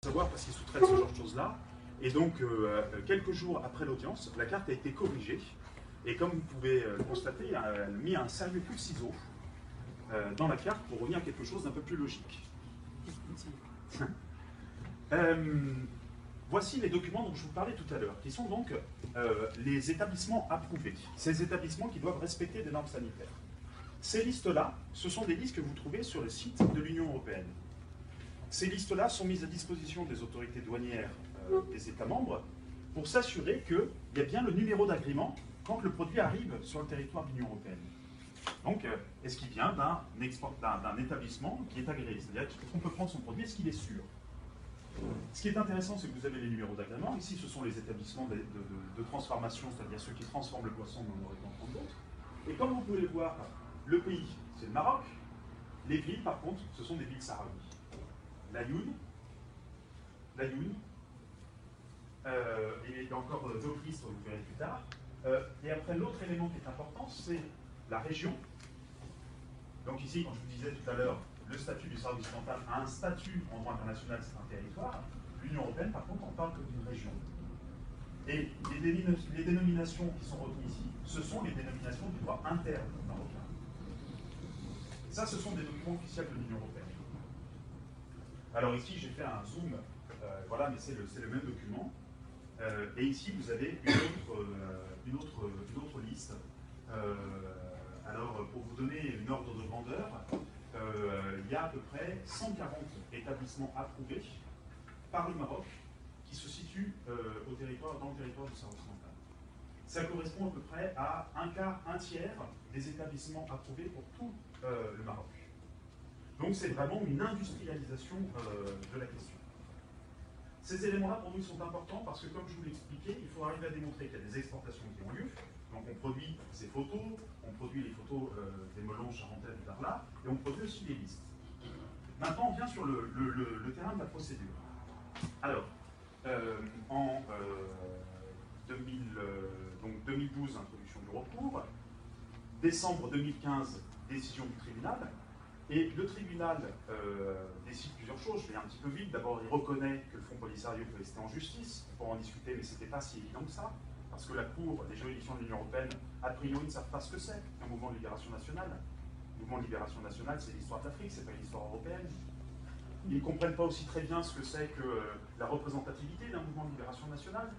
savoir parce qu'ils sous-traitent ce genre de choses-là. Et donc, quelques jours après l'audience, la carte a été corrigée. Et comme vous pouvez le constater, elle a mis un sérieux coup de ciseau dans la carte pour revenir à quelque chose d'un peu plus logique. Voici les documents dont je vous parlais tout à l'heure, qui sont donc les établissements approuvés. Ces établissements qui doivent respecter des normes sanitaires. Ces listes-là, ce sont des listes que vous trouvez sur le site de l'Union européenne. Ces listes-là sont mises à disposition des autorités douanières des États membres pour s'assurer qu'il y a bien le numéro d'agrément quand le produit arrive sur le territoire de l'Union européenne. Donc, est-ce qu'il vient d'un établissement qui est agréé? C'est-à-dire qu'on peut prendre son produit, est-ce qu'il est sûr? Ce qui est intéressant, c'est que vous avez les numéros d'agrément. Ici, ce sont les établissements de transformation, c'est-à-dire ceux qui transforment le poisson, mais on aurait pu en prendre d'autres. Et comme vous pouvez le voir, le pays, c'est le Maroc. Les villes, par contre, ce sont des villes sahraouies. Laayoune, et il y a encore d'autres listes, vous verrez plus tard. Et après, l'autre élément qui est important, c'est la région. Donc ici, quand je vous disais tout à l'heure, le statut du service mental a un statut en droit international, c'est un territoire. L'Union européenne, par contre, on parle que d'une région. Et les dénominations qui sont retenues ici, ce sont les dénominations du droit interne marocain. Ça, ce sont des documents officiels de l'Union européenne. Alors ici, j'ai fait un zoom, voilà, mais c'est le même document. Et ici, vous avez une autre liste. Alors, pour vous donner une ordre de grandeur, il y a à peu près 140 établissements approuvés par le Maroc qui se situent dans le territoire du service mental. Ça correspond à peu près à un tiers des établissements approuvés pour tout le Maroc. Donc c'est vraiment une industrialisation de la question. Ces éléments-là, pour nous, sont importants parce que, comme je vous l'ai expliqué, il faut arriver à démontrer qu'il y a des exportations qui ont lieu. Donc on produit ces photos, on produit les photos des melons charentais et d'Arla, et on produit aussi les listes. Maintenant, on vient sur le terrain de la procédure. Alors, en 2012, introduction du recours. Décembre 2015, décision du tribunal. Et le tribunal décide plusieurs choses. Je vais un petit peu vite. D'abord, il reconnaît que le Fonds Polisario peut rester en justice. On peut en discuter, mais ce n'était pas si évident que ça. Parce que la Cour des juridictions de l'Union européenne, a priori, ne savent pas ce que c'est qu'un mouvement de libération nationale. Le mouvement de libération nationale, c'est l'histoire de l'Afrique, c'est pas une histoire européenne. Ils ne comprennent pas aussi très bien ce que c'est que la représentativité d'un mouvement de libération nationale.